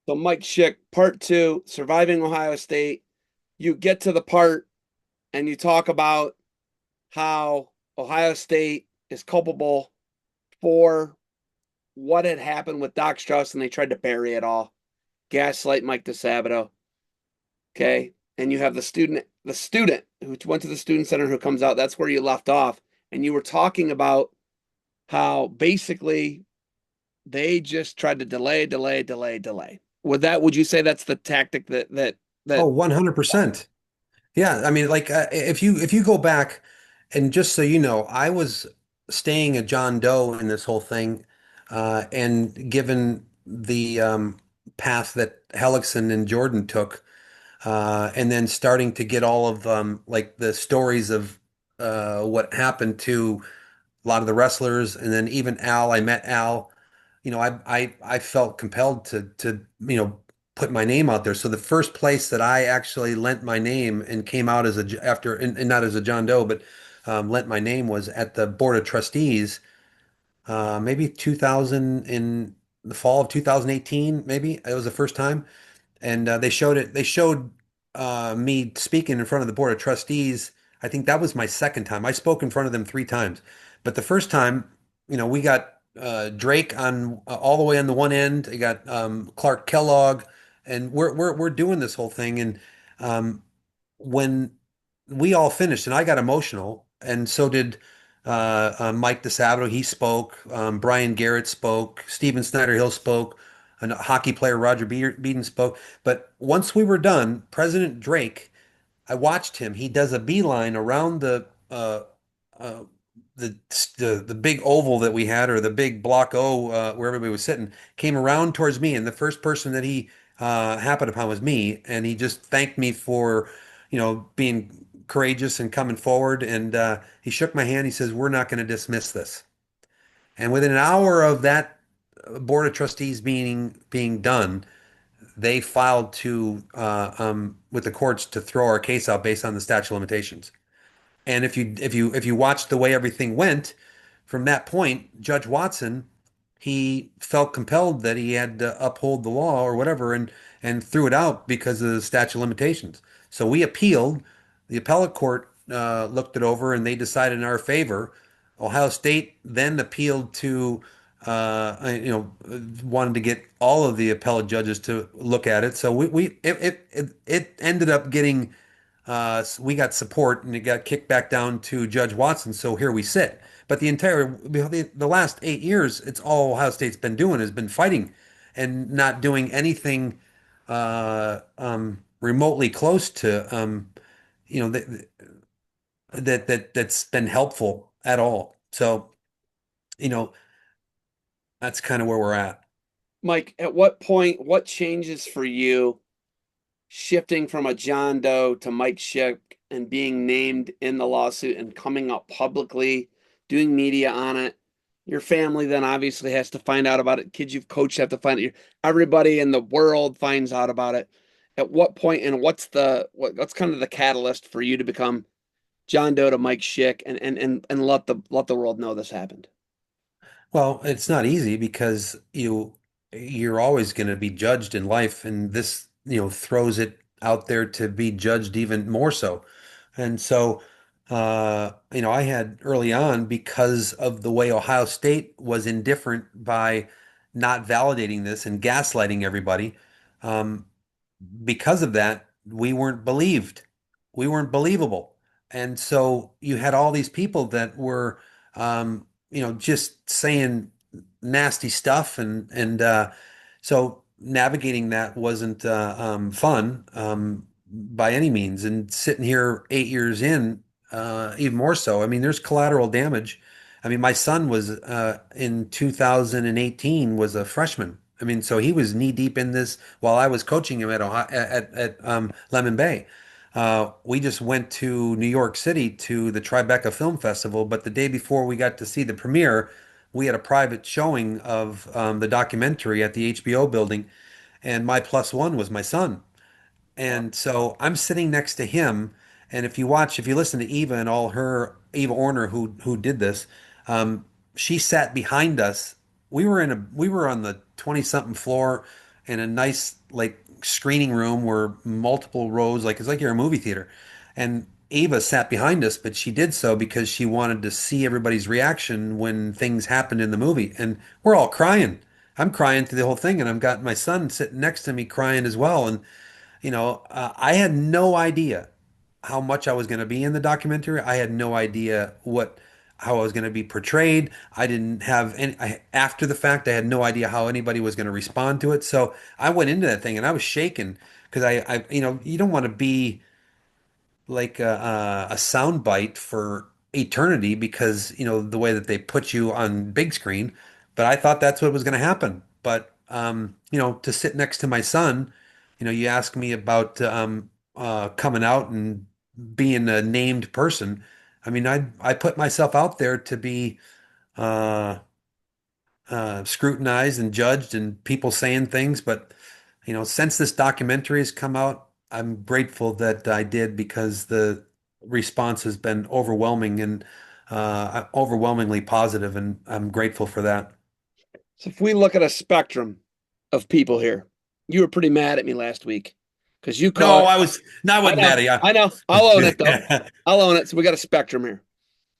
So Mike Schick, part two, surviving Ohio State. You get to the part and you talk about how Ohio State is culpable for what had happened with Doc Strauss, and they tried to bury it all, gaslight Mike DeSabato. Okay, and you have the student who went to the student center who comes out. That's where you left off, and you were talking about how basically they just tried to delay, delay, delay, delay. Would you say that's the tactic that Oh, 100%. Yeah, I mean, like if you go back and just so you know, I was staying a John Doe in this whole thing, and given the path that Hellickson and Jordan took, and then starting to get all of like the stories of what happened to a lot of the wrestlers, and then even Al. I met Al. I felt compelled to put my name out there. So the first place that I actually lent my name and came out as a after and not as a John Doe, but lent my name was at the Board of Trustees, maybe 2000 in the fall of 2018, maybe it was the first time, and they showed it. They showed me speaking in front of the board of trustees. I think that was my second time. I spoke in front of them three times, but the first time, we got Drake on all the way on the one end. We got Clark Kellogg, and we're doing this whole thing. And um, when we all finished, and I got emotional, and so did Mike DeSabato. He spoke. Brian Garrett spoke. Steven Snyder Hill spoke. A hockey player, Roger Beaton, spoke. But once we were done, President Drake, I watched him. He does a beeline around uh, the the big oval that we had, or the big block O, where everybody was sitting. Came around towards me, and the first person that he happened upon was me, and he just thanked me for, being courageous and coming forward. And he shook my hand. He says, "We're not going to dismiss this." And within an hour of that board of trustees being done, they filed to with the courts to throw our case out based on the statute of limitations. And if you watch the way everything went from that point, Judge Watson, he felt compelled that he had to uphold the law or whatever, and threw it out because of the statute of limitations. So we appealed. The appellate court looked it over and they decided in our favor. Ohio State then appealed to wanted to get all of the appellate judges to look at it. So it ended up getting we got support and it got kicked back down to Judge Watson. So here we sit. But the last 8 years, it's all Ohio State's been doing has been fighting and not doing anything remotely close to you know that that's been helpful at all. So you know that's kind of where we're at. Mike, at what point, what changes for you shifting from a John Doe to Mike Schick and being named in the lawsuit and coming out publicly, doing media on it? Your family then obviously has to find out about it. Kids you've coached have to find it. Everybody in the world finds out about it. At what point, and what's kind of the catalyst for you to become John Doe to Mike Schick and let the world know this happened? Well, it's not easy because you're always going to be judged in life, and this throws it out there to be judged even more so. And so, I had early on, because of the way Ohio State was indifferent by not validating this and gaslighting everybody. Um, because of that, we weren't believed. We weren't believable. And so you had all these people that were, just saying nasty stuff, and so navigating that wasn't fun by any means. And sitting here 8 years in, even more so. I mean, there's collateral damage. I mean, my son was in 2018 was a freshman. I mean, so he was knee deep in this while I was coaching him at Ohio, at Lemon Bay. We just went to New York City to the Tribeca Film Festival, but the day before we got to see the premiere, we had a private showing of the documentary at the HBO building, and my plus one was my son. Wow. And so I'm sitting next to him, and if you listen to Eva and all her Eva Orner who did this, she sat behind us. We were on the 20 something floor, in a nice like screening room where multiple rows, like it's like you're a movie theater. And Ava sat behind us, but she did so because she wanted to see everybody's reaction when things happened in the movie. And we're all crying. I'm crying through the whole thing, and I've got my son sitting next to me crying as well. And I had no idea how much I was going to be in the documentary. I had no idea how I was going to be portrayed. I didn't have any, after the fact, I had no idea how anybody was going to respond to it. So I went into that thing and I was shaken because you don't want to be like a sound bite for eternity because the way that they put you on big screen. But I thought that's what was going to happen. But to sit next to my son, you ask me about coming out and being a named person. I mean, I put myself out there to be uh, scrutinized and judged, and people saying things. But since this documentary has come out, I'm grateful that I did because the response has been overwhelming and overwhelmingly positive, and I'm grateful for that. So if we look at a spectrum of people here, you were pretty mad at me last week because you No, called. I I wasn't mad know, at I know. I'll own it though. you. I'll own it. So we got a spectrum here.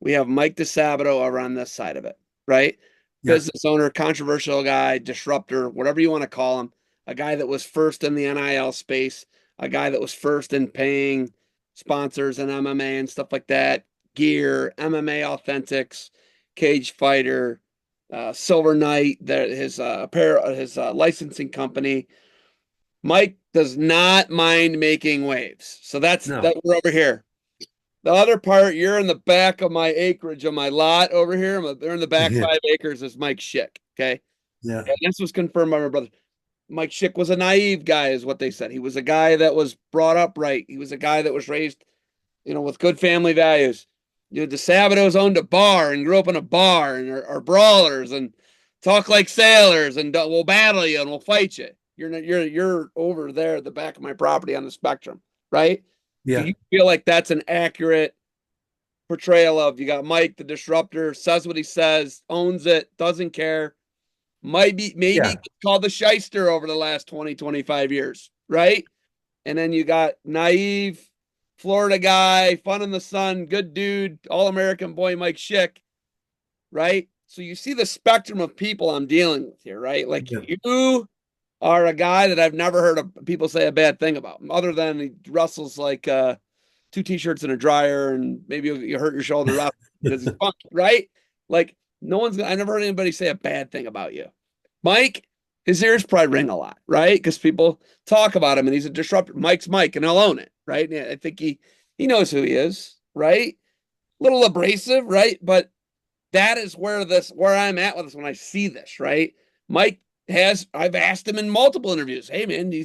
We have Mike DeSabato over on this side of it, right? Yeah, Business owner, controversial guy, disruptor, whatever you want to call him. A guy that was first in the NIL space, a guy that was first in paying sponsors and MMA and stuff like that, gear, MMA authentics, cage fighter, Silver Knight, his apparel, his licensing company. Mike does not mind making waves. So that's no, that we're over here. The other part, you're in the back of my acreage of my lot over here. They're in the back yeah, 5 acres is Mike Schyck. Okay. yeah, And this was confirmed by my brother. Mike Schyck was a naive guy, is what they said. He was a guy that was brought up right. He was a guy that was raised, with good family values. The Sabatos owned a bar and grew up in a bar and are brawlers and talk like sailors and we'll battle you and we'll fight you. You're over there at the back of my property on the spectrum, right? Do yeah, you feel like that's an accurate portrayal of you got Mike, the disruptor, says what he says, owns it, doesn't care, maybe yeah, called the shyster over the last 20, 25 years, right? And then you got naive Florida guy, fun in the sun, good dude, all American boy Mike Schyck, right? So you see the spectrum of people I'm dealing with here, right? Like yeah. you are a guy that I've never heard of people say a bad thing about, other than he wrestles like two t-shirts and a dryer, and maybe you hurt your shoulder up because he's funky, right? Like I never heard anybody say a bad thing about you. Mike, his ears probably ring a lot, right? Because people talk about him and he's a disruptor. Mike's Mike and he'll own it, right? And I think he knows who he is, right? A little abrasive, right? But that is where I'm at with this when I see this, right? Mike I've asked him in multiple interviews, hey man, do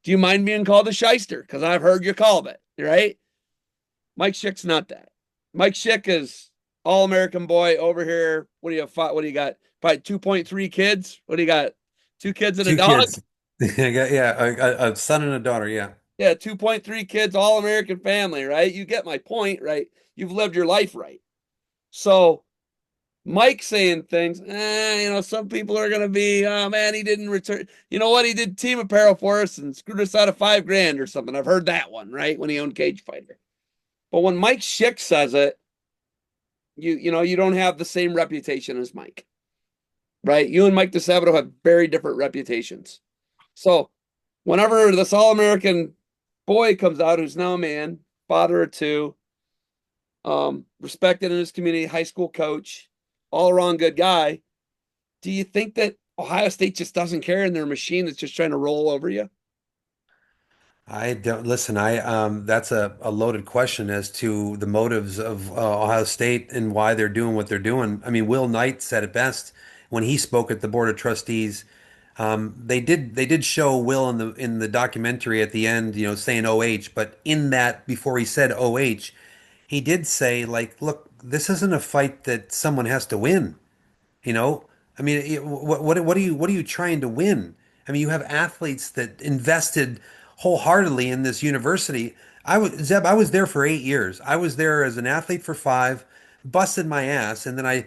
you mind being called a shyster? Because I've heard you called it, right? Mike Schick's not that. Mike Schyck is all American boy over here. What do you have? What do you got? Probably 2.3 kids. What do you got? Two kids and a Two dog? kids. Yeah, a son and a daughter. Yeah, Yeah, 2.3 kids, all American family, right? You get my point, right? You've lived your life right. So Mike saying things, some people are going to be, oh man, he didn't return. You know what? He did team apparel for us and screwed us out of 5 grand or something. I've heard that one, right? When he owned Cage Fighter. But when Mike Schick says it, you don't have the same reputation as Mike, right? You and Mike DeSabato have very different reputations. So whenever this All American boy comes out, who's now a man, father of two, respected in his community, high school coach, all around good guy, do you think that Ohio State just doesn't care and their machine is just trying to roll over you? I don't listen. I That's a loaded question as to the motives of Ohio State and why they're doing what they're doing. I mean, Will Knight said it best when he spoke at the Board of Trustees. They did show Will in the documentary at the end, saying OH, but in that before he said OH, he did say like, look, this isn't a fight that someone has to win. You know, I mean, what are you trying to win? I mean, you have athletes that invested wholeheartedly in this university. I was there for 8 years. I was there as an athlete for 5, busted my ass, and then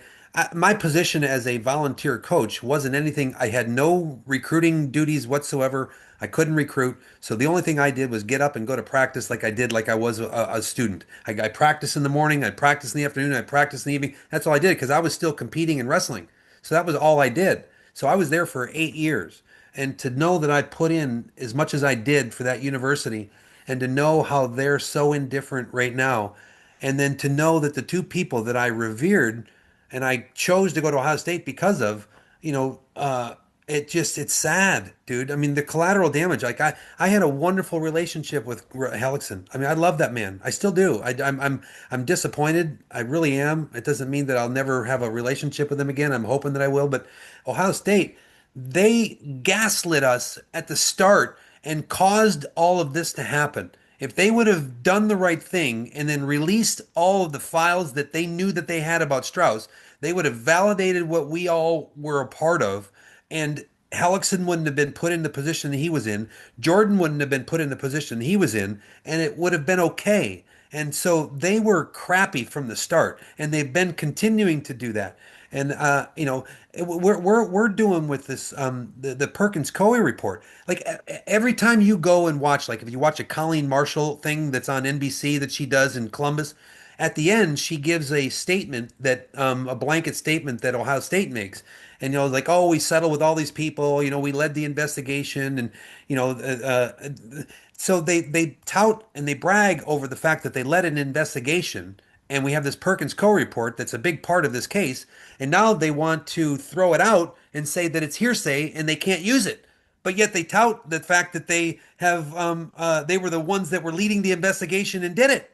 my position as a volunteer coach wasn't anything. I had no recruiting duties whatsoever. I couldn't recruit. So the only thing I did was get up and go to practice like I did, like I was a student. I practiced in the morning, I practiced in the afternoon, I practiced in the evening. That's all I did because I was still competing in wrestling. So that was all I did. So I was there for 8 years. And to know that I put in as much as I did for that university and to know how they're so indifferent right now, and then to know that the two people that I revered and I chose to go to Ohio State because of, you know, it's sad, dude. I mean, the collateral damage. Like I had a wonderful relationship with Hellickson. I mean, I love that man. I still do. I'm disappointed. I really am. It doesn't mean that I'll never have a relationship with him again. I'm hoping that I will. But Ohio State, they gaslit us at the start and caused all of this to happen. If they would have done the right thing and then released all of the files that they knew that they had about Strauss, they would have validated what we all were a part of, and Hellickson wouldn't have been put in the position that he was in. Jordan wouldn't have been put in the position he was in, and it would have been okay. And so they were crappy from the start, and they've been continuing to do that. And we're doing with this the Perkins Coie report. Like every time you go and watch, like if you watch a Colleen Marshall thing that's on NBC that she does in Columbus, at the end she gives a statement that a blanket statement that Ohio State makes, and like, oh, we settled with all these people, we led the investigation, and you know so they tout and they brag over the fact that they led an investigation, and we have this Perkins Coie report that's a big part of this case, and now they want to throw it out and say that it's hearsay and they can't use it. But yet they tout the fact that they were the ones that were leading the investigation and did it.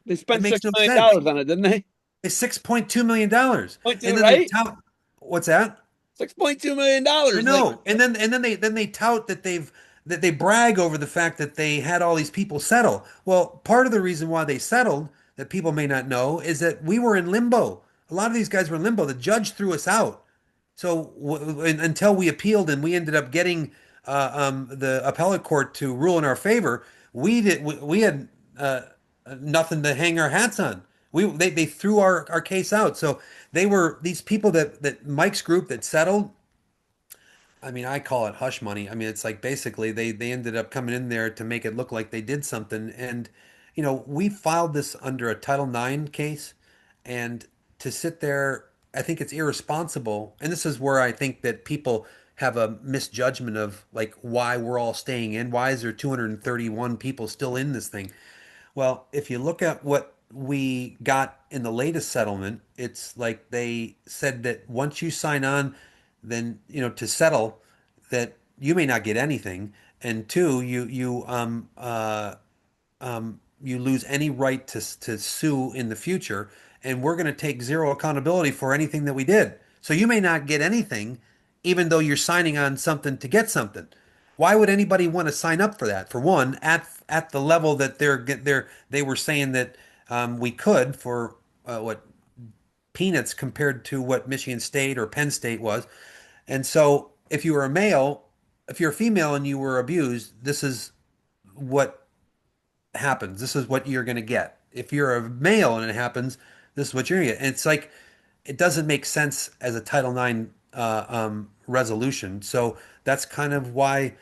They It spent makes six no million sense. dollars on it, didn't they? It's $6.2 million, Point two, and then they right? tout. What's that? $6.2 million. I Like know. And then they tout that they brag over the fact that they had all these people settle. Well, part of the reason why they settled that people may not know is that we were in limbo. A lot of these guys were in limbo. The judge threw us out. So until we appealed and we ended up getting the appellate court to rule in our favor, we had nothing to hang our hats on. They threw our case out. So they were these people that Mike's group that settled. I mean, I call it hush money. I mean, it's like basically they ended up coming in there to make it look like they did something. And, we filed this under a Title IX case. And to sit there, I think it's irresponsible. And this is where I think that people have a misjudgment of like why we're all staying in. Why is there 231 people still in this thing? Well, if you look at what we got in the latest settlement, it's like they said that once you sign on, then to settle, that you may not get anything, and two, you lose any right to sue in the future, and we're going to take zero accountability for anything that we did. So you may not get anything, even though you're signing on something to get something. Why would anybody want to sign up for that? For one, at the level that they were saying that we could for what peanuts compared to what Michigan State or Penn State was. And so if you were a male, if you're a female and you were abused, this is what happens. This is what you're going to get. If you're a male and it happens, this is what you're going to get. And it's like, it doesn't make sense as a Title IX resolution. So that's kind of why,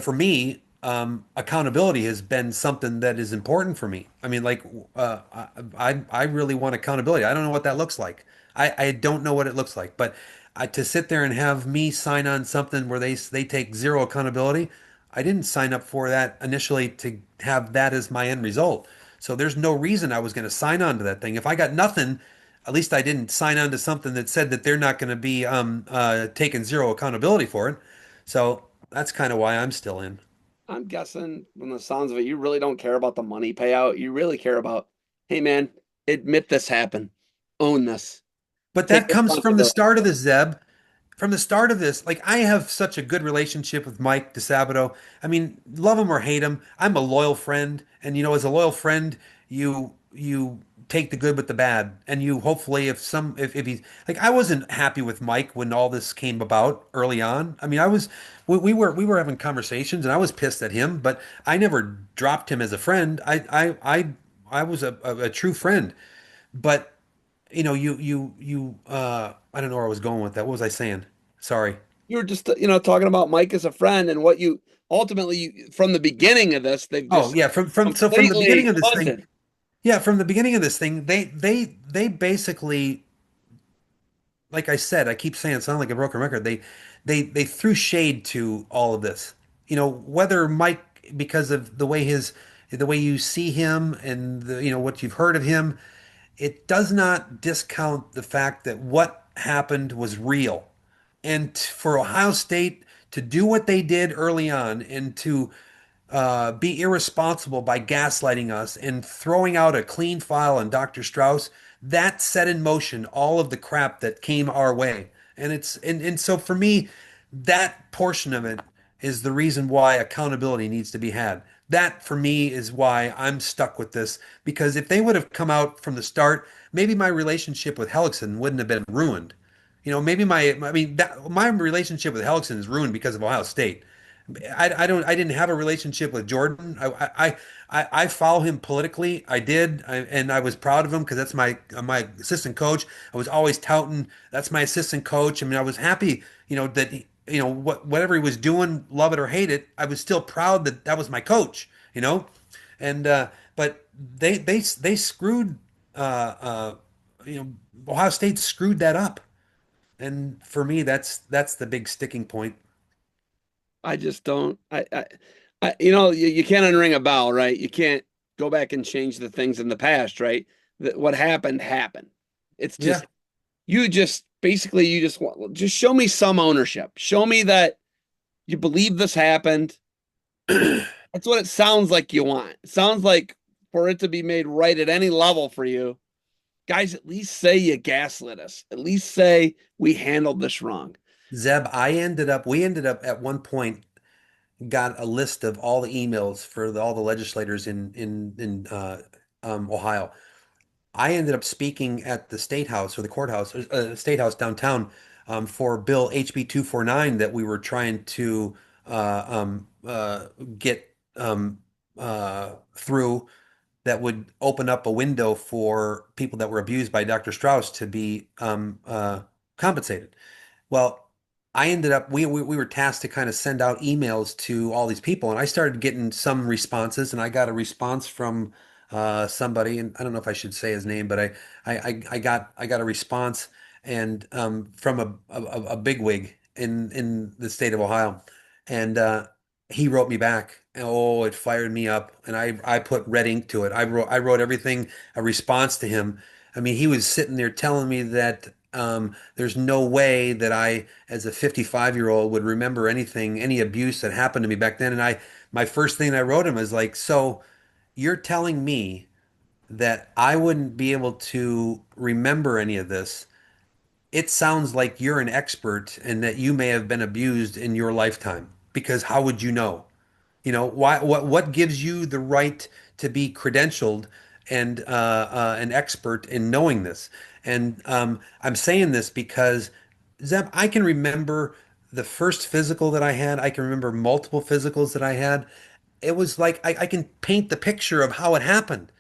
for me, accountability has been something that is important for me. I mean, like, I really want accountability. I don't know what that looks like. I don't know what it looks like, but to sit there and have me sign on something where they take zero accountability, I didn't sign up for that initially to have that as my end result. So there's no reason I was going to sign on to that thing. If I got nothing, at least I didn't sign on to something that said that they're not going to be taking zero accountability for it. So that's kind of why I'm still in. I'm guessing from the sounds of it, you really don't care about the money payout. You really care about, hey man, admit this happened, own this, But take that comes from the responsibility. start of this, Zeb. From the start of this, like I have such a good relationship with Mike DeSabato. I mean, love him or hate him, I'm a loyal friend, and as a loyal friend, you take the good with the bad, and you hopefully if he's like I wasn't happy with Mike when all this came about early on. I mean, we were having conversations, and I was pissed at him, but I never dropped him as a friend. I was a true friend, but I don't know where I was going with that. What was I saying? Sorry. You were just, talking about Mike as a friend and what you ultimately, from the beginning of this, they've Oh just yeah, from the beginning completely of this thing, punted. yeah, from the beginning of this thing, they basically, like I said, I keep saying it sound like a broken record. They threw shade to all of this. Whether Mike, because of the way you see him and what you've heard of him, it does not discount the fact that what happened was real. And for Ohio State to do what they did early on and to be irresponsible by gaslighting us and throwing out a clean file on Dr. Strauss, that set in motion all of the crap that came our way. And so for me, that portion of it is the reason why accountability needs to be had. That for me is why I'm stuck with this, because if they would have come out from the start, maybe my relationship with Hellickson wouldn't have been ruined. Maybe my relationship with Hellickson is ruined because of Ohio State. I didn't have a relationship with Jordan. I follow him politically. I did, and I was proud of him because that's my assistant coach. I was always touting that's my assistant coach. I mean, I was happy, that whatever he was doing, love it or hate it, I was still proud that that was my coach. And but they screwed, you know Ohio State screwed that up, and for me, that's the big sticking point. I just don't. You can't unring a bell, right? You can't go back and change the things in the past, right? That what happened happened. It's Yeah. just you just want just show me some ownership. Show me that you believe this happened. That's what it sounds like you want. It sounds like for it to be made right at any level for you, guys, at least say you gaslit us. At least say we handled this wrong. Zeb, we ended up at one point got a list of all the emails for all the legislators in Ohio. I ended up speaking at the state house or the courthouse, state house downtown, for Bill HB 249 that we were trying to get through, that would open up a window for people that were abused by Dr. Strauss to be compensated. Well, I ended up we were tasked to kind of send out emails to all these people, and I started getting some responses, and I got a response from somebody, and I don't know if I should say his name, but I got a response, and from a bigwig in the state of Ohio, and he wrote me back. Oh, it fired me up, and I put red ink to it. I wrote everything, a response to him. I mean, he was sitting there telling me that there's no way that I, as a 55-year-old, would remember anything, any abuse that happened to me back then. And my first thing I wrote him was like, so you're telling me that I wouldn't be able to remember any of this? It sounds like you're an expert and that you may have been abused in your lifetime, because how would you know? Why? What gives you the right to be credentialed and an expert in knowing this? And I'm saying this because, Zeb, I can remember the first physical that I had. I can remember multiple physicals that I had. It was like I can paint the picture of how it happened.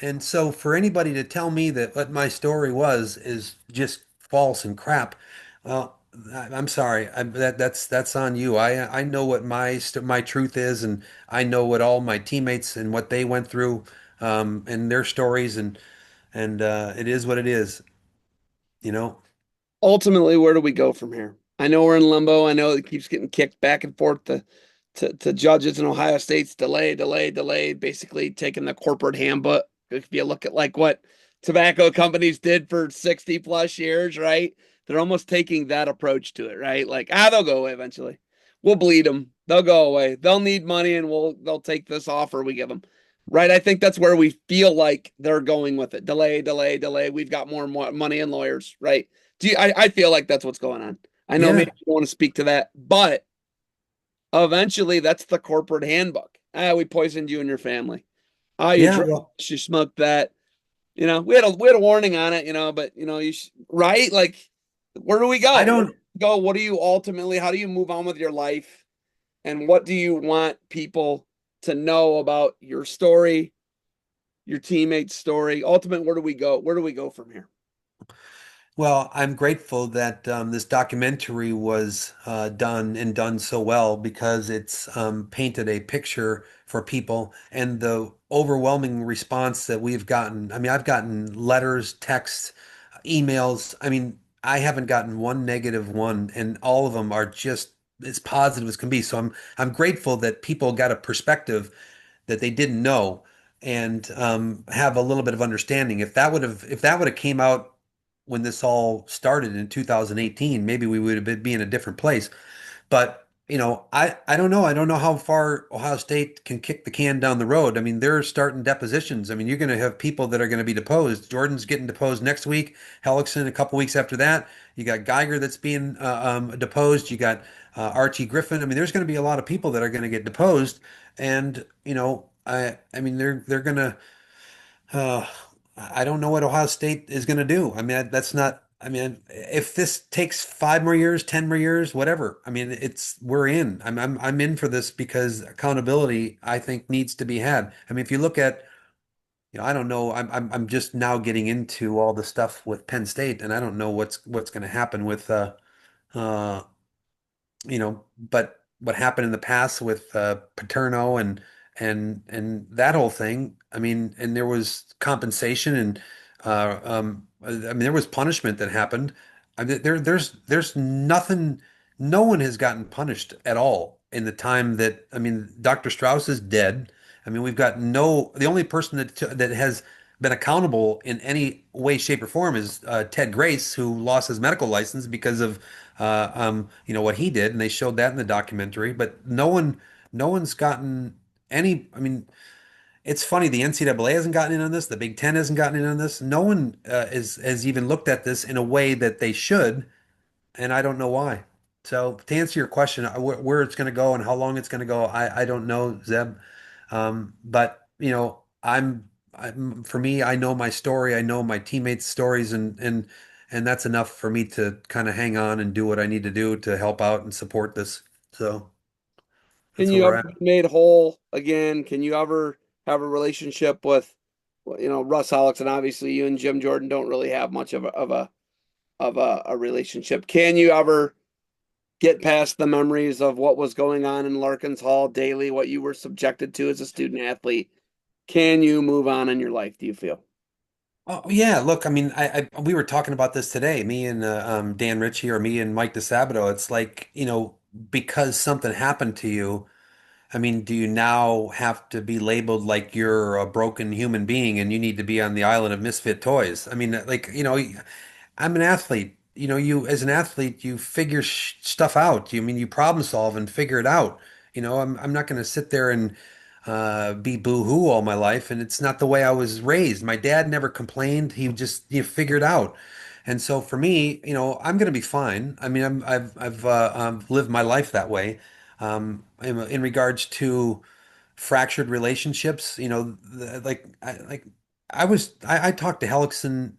And so for anybody to tell me that what my story was is just false and crap, well, I'm sorry. That's on you. I know what my truth is, and I know what all my teammates and what they went through, and their stories, and it is what it is, you know. Ultimately, where do we go from here? I know we're in limbo. I know it keeps getting kicked back and forth to judges in Ohio State's delayed, basically taking the corporate handbook. If you look at like what tobacco companies did for 60 plus years, right? They're almost taking that approach to it, right? Like, they'll go away eventually. We'll bleed them. They'll go away. They'll need money and they'll take this offer we give them. Right. I think that's where we feel like they're going with it. Delay. We've got more money and lawyers, right? I feel like that's what's going on. I know maybe Yeah, you don't want to speak to that, but eventually that's the corporate handbook. We poisoned you and your family. You yeah. drank, Well, you smoked that. We had a warning on it, but right? Like, where do we I go? don't. What do you ultimately, how do you move on with your life? And what do you want people to know about your story, your teammates' story? Ultimate, where do we go? Where do we go from here? Well, I'm grateful that this documentary was done and done so well because it's painted a picture for people and the overwhelming response that we've gotten. I mean, I've gotten letters, texts, emails. I mean, I haven't gotten one negative one, and all of them are just as positive as can be. So I'm grateful that people got a perspective that they didn't know and have a little bit of understanding. If that would have came out when this all started in 2018, maybe we would have been in a different place. But I don't know. I don't know how far Ohio State can kick the can down the road. I mean, they're starting depositions. I mean, you're going to have people that are going to be deposed. Jordan's getting deposed next week. Hellickson a couple weeks after that. You got Geiger that's being deposed. You got Archie Griffin. I mean, there's going to be a lot of people that are going to get deposed, and I mean, they're going to. Uh, I don't know what Ohio State is going to do. I mean, that's not. I mean, if this takes 5 more years, 10 more years, whatever. I mean, we're in. I'm in for this because accountability, I think, needs to be had. I mean, if you look at, I don't know. I'm just now getting into all the stuff with Penn State, and I don't know what's going to happen with uh, but what happened in the past with Paterno and that whole thing. I mean, and there was compensation and I mean, there was punishment that happened. I mean, there's nothing. No one has gotten punished at all in the time that I mean, Dr. Strauss is dead. I mean, we've got no. The only person that has been accountable in any way, shape, or form is Ted Grace, who lost his medical license because of what he did, and they showed that in the documentary. But no one's gotten any. I mean, it's funny. The NCAA hasn't gotten in on this. The Big Ten hasn't gotten in on this. No one has even looked at this in a way that they should, and I don't know why. So to answer your question, where it's going to go and how long it's going to go, I don't know, Zeb. But for me, I know my story. I know my teammates' stories, and that's enough for me to kind of hang on and do what I need to do to help out and support this. So Can that's where you we're ever at. be made whole again? Can you ever have a relationship with, well, Russ Hellickson? Obviously, you and Jim Jordan don't really have much of a relationship. Can you ever get past the memories of what was going on in Larkins Hall daily, what you were subjected to as a student athlete? Can you move on in your life, do you feel? Oh yeah, look, I mean, we were talking about this today, me and Dan Ritchie or me and Mike DeSabato. It's like, because something happened to you. I mean, do you now have to be labeled like you're a broken human being and you need to be on the island of misfit toys? I mean, like, I'm an athlete. You as an athlete, you figure stuff out. You I mean you problem solve and figure it out. I'm not going to sit there and be boo-hoo all my life, and it's not the way I was raised. My dad never complained. He just figured out. And so for me, I'm going to be fine. I mean, I've lived my life that way. In regards to fractured relationships, I talked to Hellickson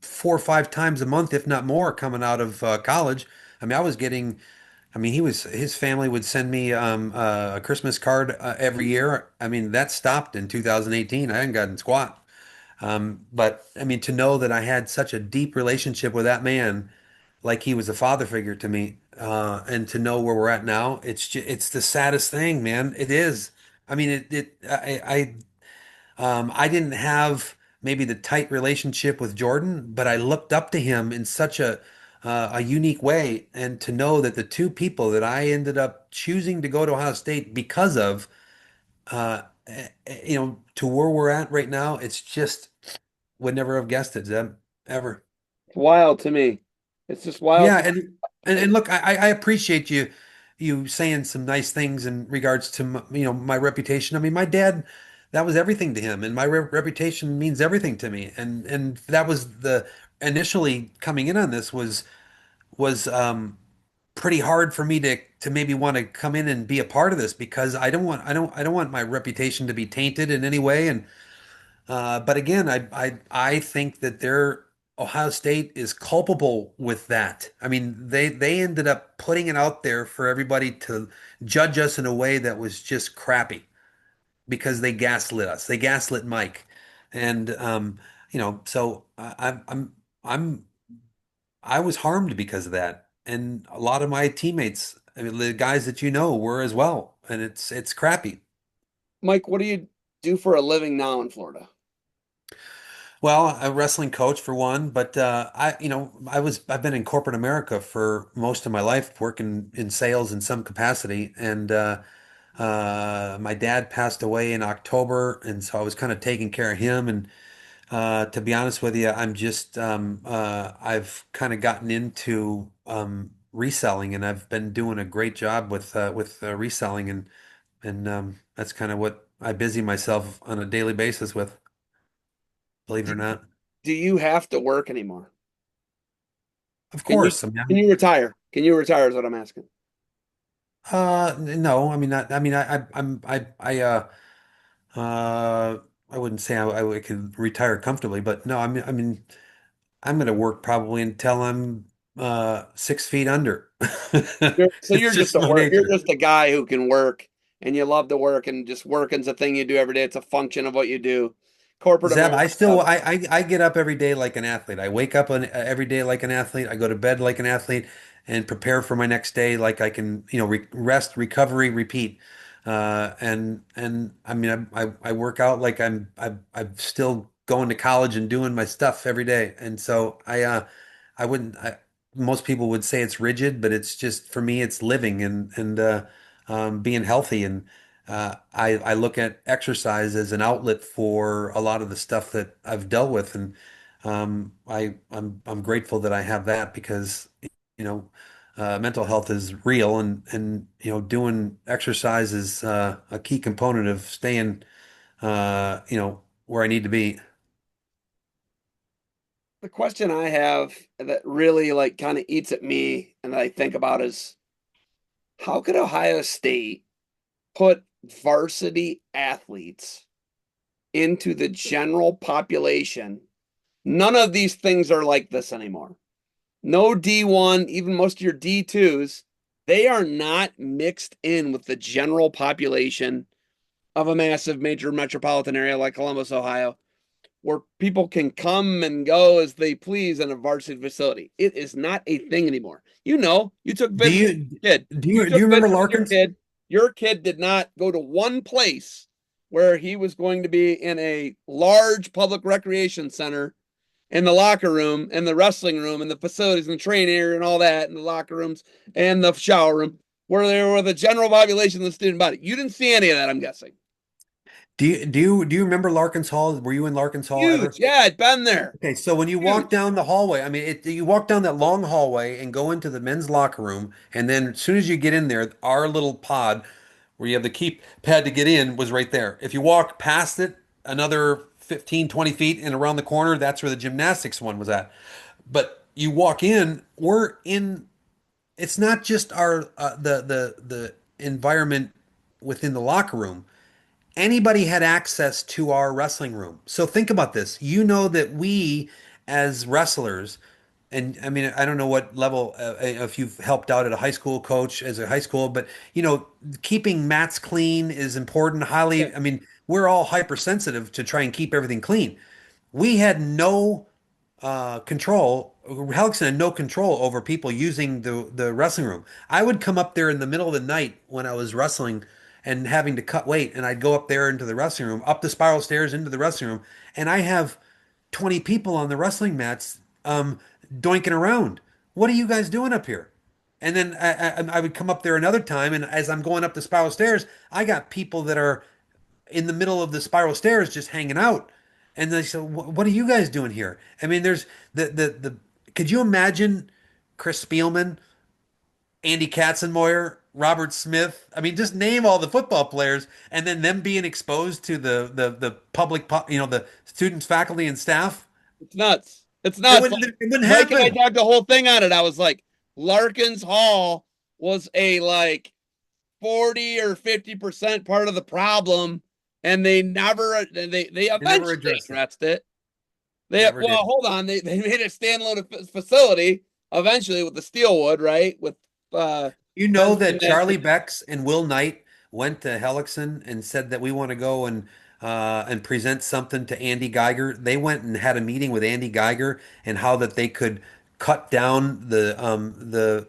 4 or 5 times a month, if not more, coming out of college. I mean, his family would send me a Christmas card every year. I mean, that stopped in 2018. I hadn't gotten squat. But I mean, to know that I had such a deep relationship with that man, like he was a father figure to me, and to know where we're at now, it's the saddest thing, man. It is. I mean, I didn't have maybe the tight relationship with Jordan, but I looked up to him in such a unique way, and to know that the two people that I ended up choosing to go to Ohio State because of, to where we're at right now, it's just would never have guessed it, Zeb, ever. It's wild to me. It's just wild Yeah, to and look, I appreciate you saying some nice things in regards to my reputation. I mean, my dad, that was everything to him, and my reputation means everything to me. And that was the initially coming in on this was pretty hard for me to maybe want to come in and be a part of this because I don't want my reputation to be tainted in any way. And but again, I think that Ohio State is culpable with that. I mean, they ended up putting it out there for everybody to judge us in a way that was just crappy because they gaslit us. They gaslit Mike, and so I'm I was harmed because of that. And a lot of my teammates, I mean, the guys that you know were as well. And it's crappy. Mike, what do you do for a living now in Florida? Well, a wrestling coach for one, but I've been in corporate America for most of my life, working in sales in some capacity, and my dad passed away in October, and so I was kind of taking care of him. And to be honest with you, I've kind of gotten into reselling, and I've been doing a great job with reselling, and that's kind of what I busy myself on a daily basis with, believe it Do, or not. do you have to work anymore? Of Can you course, I can mean, you retire? Can you retire is what I'm asking. no, I mean, not, I mean, uh, I wouldn't say I could retire comfortably, but no, I mean, I'm going to work probably until I'm 6 feet under. So It's you're just just a my work. You're nature. just a guy who can work, and you love to work, and just working's a thing you do every day. It's a function of what you do. Corporate Zeb, America. I still I get up every day like an athlete. I wake up every day like an athlete. I go to bed like an athlete and prepare for my next day like I can, rest, recovery, repeat. And I mean I work out like I'm still going to college and doing my stuff every day. And so I wouldn't most people would say it's rigid, but it's just for me it's living and being healthy. And I look at exercise as an outlet for a lot of the stuff that I've dealt with, and I'm grateful that I have that because you know mental health is real, and doing exercise is a key component of staying where I need to be. The question I have that really like kind of eats at me, and that I think about is how could Ohio State put varsity athletes into the general population? None of these things are like this anymore. No D1, even most of your D2s, they are not mixed in with the general population of a massive major metropolitan area like Columbus, Ohio, where people can come and go as they please in a varsity facility. It is not a thing anymore. You took Do Vince as you your kid. do You you do took you remember Vince as your Larkins? kid. Your kid did not go to one place where he was going to be in a large public recreation center in the locker room and the wrestling room and the facilities and the training area and all that and the locker rooms and the shower room where there were the general population of the student body. You didn't see any of that, I'm guessing. Do you remember Larkins Hall? Were you in Larkins Hall Huge. ever? Yeah, I'd been there. Okay, so when you walk Huge. down the hallway, I mean, you walk down that long hallway and go into the men's locker room, and then as soon as you get in there, our little pod where you have the keypad to get in was right there. If you walk past it another 15, 20 feet and around the corner, that's where the gymnastics one was at. But you walk in, we're in, it's not just our the environment within the locker room. Anybody had access to our wrestling room. So think about this. You know that we, as wrestlers, and I mean, I don't know what level, if you've helped out at a high school coach as a high school, but keeping mats clean is important. Yeah. Highly, I mean, we're all hypersensitive to try and keep everything clean. We had no control. Hellickson had no control over people using the wrestling room. I would come up there in the middle of the night when I was wrestling and having to cut weight, and I'd go up there into the wrestling room, up the spiral stairs into the wrestling room, and I have 20 people on the wrestling mats doinking around. What are you guys doing up here? And then I would come up there another time, and as I'm going up the spiral stairs, I got people that are in the middle of the spiral stairs just hanging out. And they said, "What are you guys doing here?" I mean, there's the could you imagine Chris Spielman, Andy Katzenmoyer, Robert Smith? I mean, just name all the football players and then them being exposed to the public, the students, faculty, and staff. It's nuts. It's It nuts. wouldn't Like it wouldn't Mike and I happen. talked the whole thing on it. I was like, Larkins Hall was a like 40 or 50% part of the problem, and they They never eventually addressed it. addressed it. They Never well, did. hold on. They made a standalone facility eventually with the Steelwood, right? With You know men's that Charlie gymnastics. Becks and Will Knight went to Hellickson and said that we want to go and and present something to Andy Geiger. They went and had a meeting with Andy Geiger and how that they could cut down the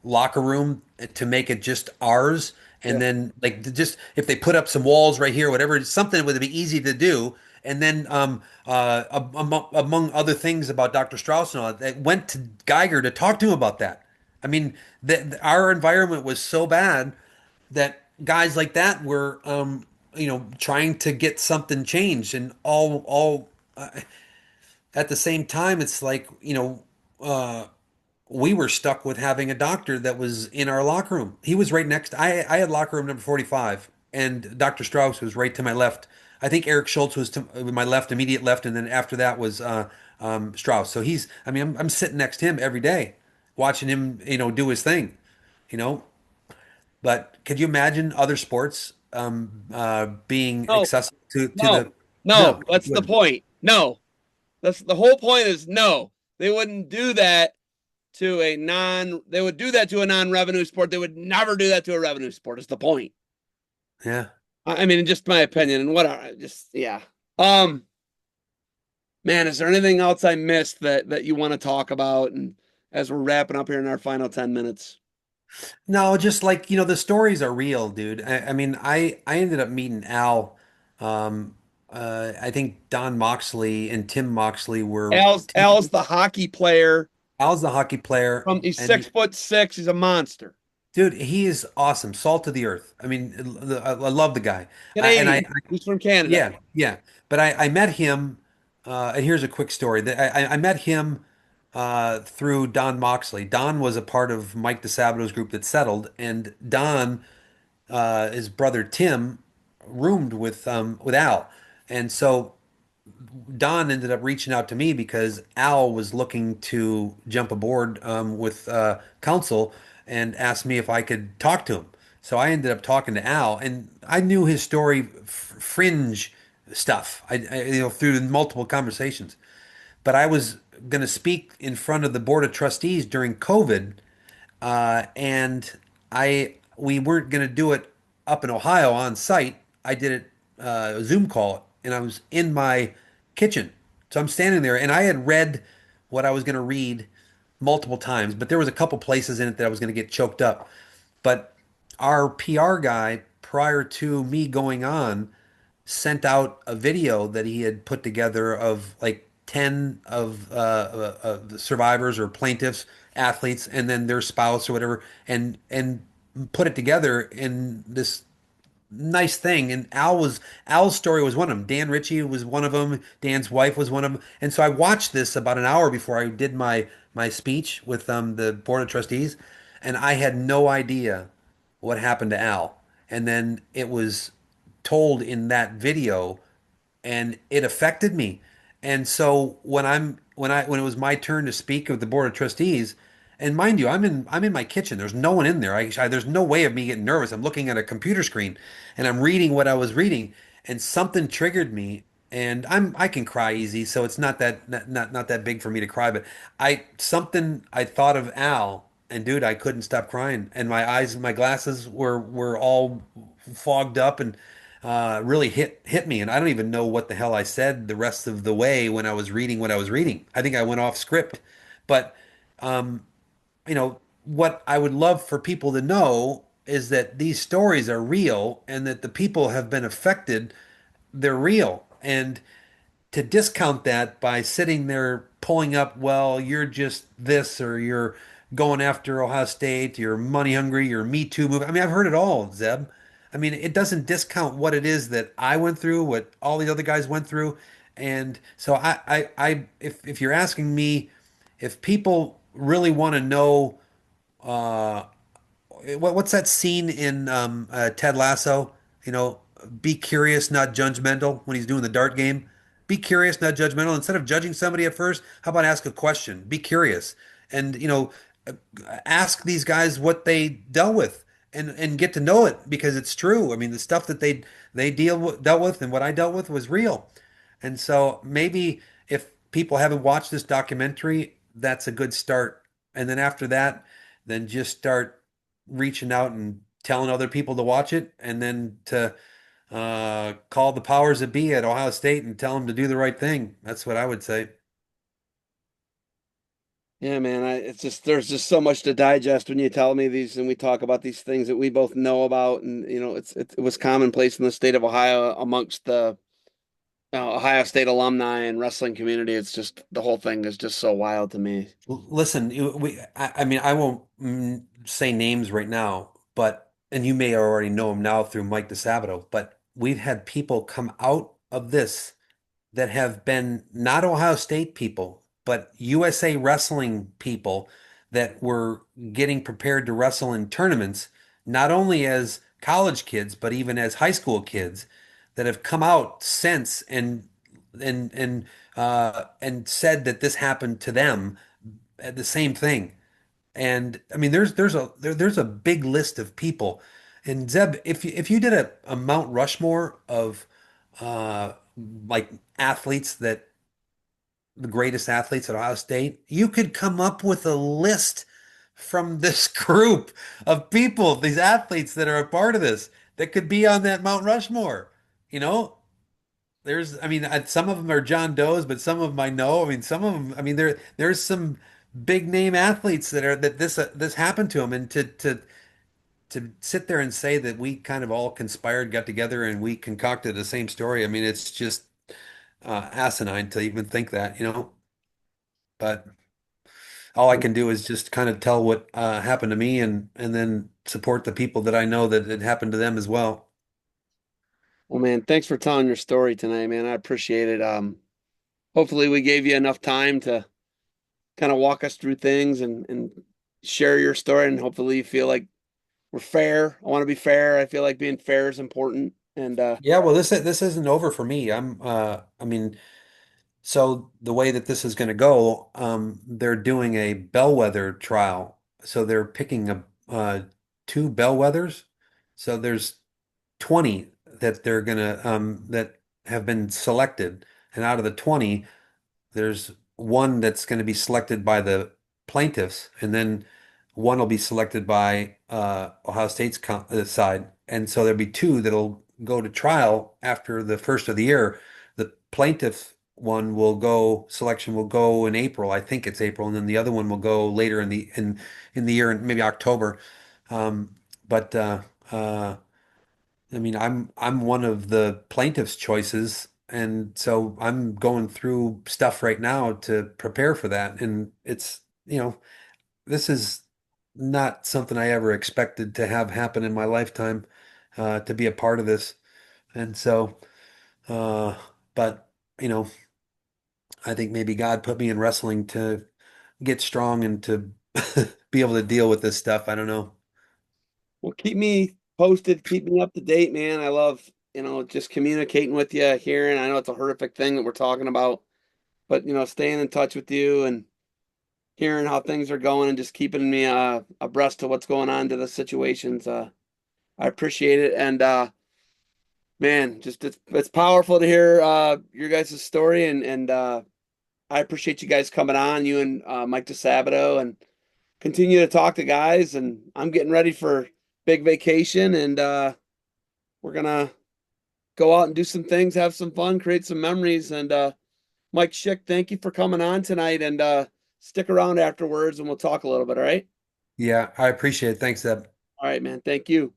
locker room to make it just ours. Yeah. And then like just if they put up some walls right here, whatever, something would be easy to do. And then among other things about Dr. Strauss and all that, they went to Geiger to talk to him about that. I mean, our environment was so bad that guys like that were trying to get something changed and all at the same time it's like uh we were stuck with having a doctor that was in our locker room. He was right next. I had locker room number 45, and Dr. Strauss was right to my left. I think Eric Schultz was to my left, immediate left, and then after that was Strauss. So he's. I mean, I'm sitting next to him every day, watching him, do his thing, you know. But could you imagine other sports being No, accessible to no, the? no. No, you That's the wouldn't. point. No, that's the whole point. Is no, they wouldn't do that to a non. They would do that to a non-revenue sport. They would never do that to a revenue sport. Is the point. Yeah. I mean, just my opinion and what I just yeah. Um, man, is there anything else I missed that you want to talk about? And as we're wrapping up here in our final 10 minutes, No, just like, the stories are real, dude. I mean, I ended up meeting Al. Um, I think Don Moxley and Tim Moxley were Al's the hockey player. Al's the hockey player, From he's and 6'6". He's a monster. dude, he is awesome, salt of the earth. I mean, I love the guy. I Canadian. He's from Canada. yeah, yeah. But I met him, and here's a quick story. I met him through Don Moxley. Don was a part of Mike DeSabato's group that settled, and Don his brother Tim roomed with Al, and so Don ended up reaching out to me because Al was looking to jump aboard with Council and asked me if I could talk to him. So I ended up talking to Al, and I knew his story, fringe stuff, through multiple conversations. But I was going to speak in front of the board of trustees during COVID, and I we weren't going to do it up in Ohio on site. I did it a Zoom call, and I was in my kitchen. So I'm standing there, and I had read what I was going to read multiple times, but there was a couple places in it that I was going to get choked up. But our PR guy, prior to me going on, sent out a video that he had put together of like 10 of the survivors or plaintiffs, athletes, and then their spouse or whatever, and put it together in this nice thing. And Al's story was one of them. Dan Ritchie was one of them. Dan's wife was one of them. And so I watched this about an hour before I did my speech with the board of trustees, and I had no idea what happened to Al. And then it was told in that video and it affected me. And so when it was my turn to speak of the board of trustees, and mind you, I'm in my kitchen. There's no one in there. There's no way of me getting nervous. I'm looking at a computer screen and I'm reading what I was reading, and something triggered me. And I can cry easy, so it's not that big for me to cry. But I thought of Al, and dude, I couldn't stop crying, and my eyes and my glasses were all fogged up, and really hit me. And I don't even know what the hell I said the rest of the way when I was reading what I was reading. I think I went off script. But what I would love for people to know is that these stories are real and that the people have been affected. They're real. And to discount that by sitting there pulling up, well, you're just this, or you're going after Ohio State, you're money hungry, you're Me Too movement. I mean, I've heard it all, Zeb. I mean, it doesn't discount what it is that I went through, what all the other guys went through. And so if you're asking me if people really want to know, uh, what's that scene in Ted Lasso? You know, be curious, not judgmental when he's doing the dart game. Be curious, not judgmental. Instead of judging somebody at first, how about ask a question? Be curious, and ask these guys what they dealt with, and get to know it because it's true. I mean, the stuff that they dealt with and what I dealt with was real. And so maybe if people haven't watched this documentary, that's a good start. And then after that, then just start reaching out and telling other people to watch it, and then to call the powers that be at Ohio State and tell them to do the right thing. That's what I would say. Yeah, man, it's just there's just so much to digest when you tell me these and we talk about these things that we both know about, and it was commonplace in the state of Ohio amongst the Ohio State alumni and wrestling community. It's just the whole thing is just so wild to me. Listen, I mean, I won't say names right now, but, and you may already know him now through Mike DeSabato, but we've had people come out of this that have been not Ohio State people, but USA Wrestling people that were getting prepared to wrestle in tournaments, not only as college kids, but even as high school kids that have come out since and said that this happened to them, the same thing. And I mean, there's a big list of people. And Zeb, if you did a Mount Rushmore of uh, like athletes that the greatest athletes at Ohio State, you could come up with a list from this group of people, these athletes that are a part of this, that could be on that Mount Rushmore. You know, I mean, some of them are John Doe's, but some of them I know. I mean, some of them, I mean, there's some big name athletes that this happened to them, and to sit there and say that we kind of all conspired, got together, and we concocted the same story. I mean, it's just asinine to even think that, you know. But all I can do is just kind of tell what happened to me, and then support the people that I know that it happened to them as well. Well, man, thanks for telling your story tonight, man. I appreciate it. Hopefully we gave you enough time to kind of walk us through things and share your story, and hopefully you feel like we're fair. I want to be fair. I feel like being fair is important. And Yeah, well, this isn't over for me. I mean, so the way that this is going to go, they're doing a bellwether trial. So they're picking two bellwethers. So there's 20 that they're gonna that have been selected, and out of the 20, there's one that's going to be selected by the plaintiffs, and then one will be selected by Ohio State's side. And so there'll be two that'll go to trial after the first of the year. The plaintiff one will go, selection will go in April. I think it's April, and then the other one will go later in the year, maybe October. Um, but I mean, I'm one of the plaintiff's choices, and so I'm going through stuff right now to prepare for that. And it's, this is not something I ever expected to have happen in my lifetime, to be a part of this. And so, uh, but I think maybe God put me in wrestling to get strong and to be able to deal with this stuff. I don't know. well, keep me posted, keep me up to date, man. I love, just communicating with you, hearing. I know it's a horrific thing that we're talking about, but staying in touch with you and hearing how things are going and just keeping me abreast to what's going on to the situations. I appreciate it. And man, just it's powerful to hear your guys' story, and I appreciate you guys coming on, you and Mike DeSabato, and continue to talk to guys. And I'm getting ready for big vacation, and we're gonna go out and do some things, have some fun, create some memories. And Mike Schyck, thank you for coming on tonight, and stick around afterwards and we'll talk a little bit, all right? Yeah, I appreciate it. Thanks, Ed. All right, man. Thank you.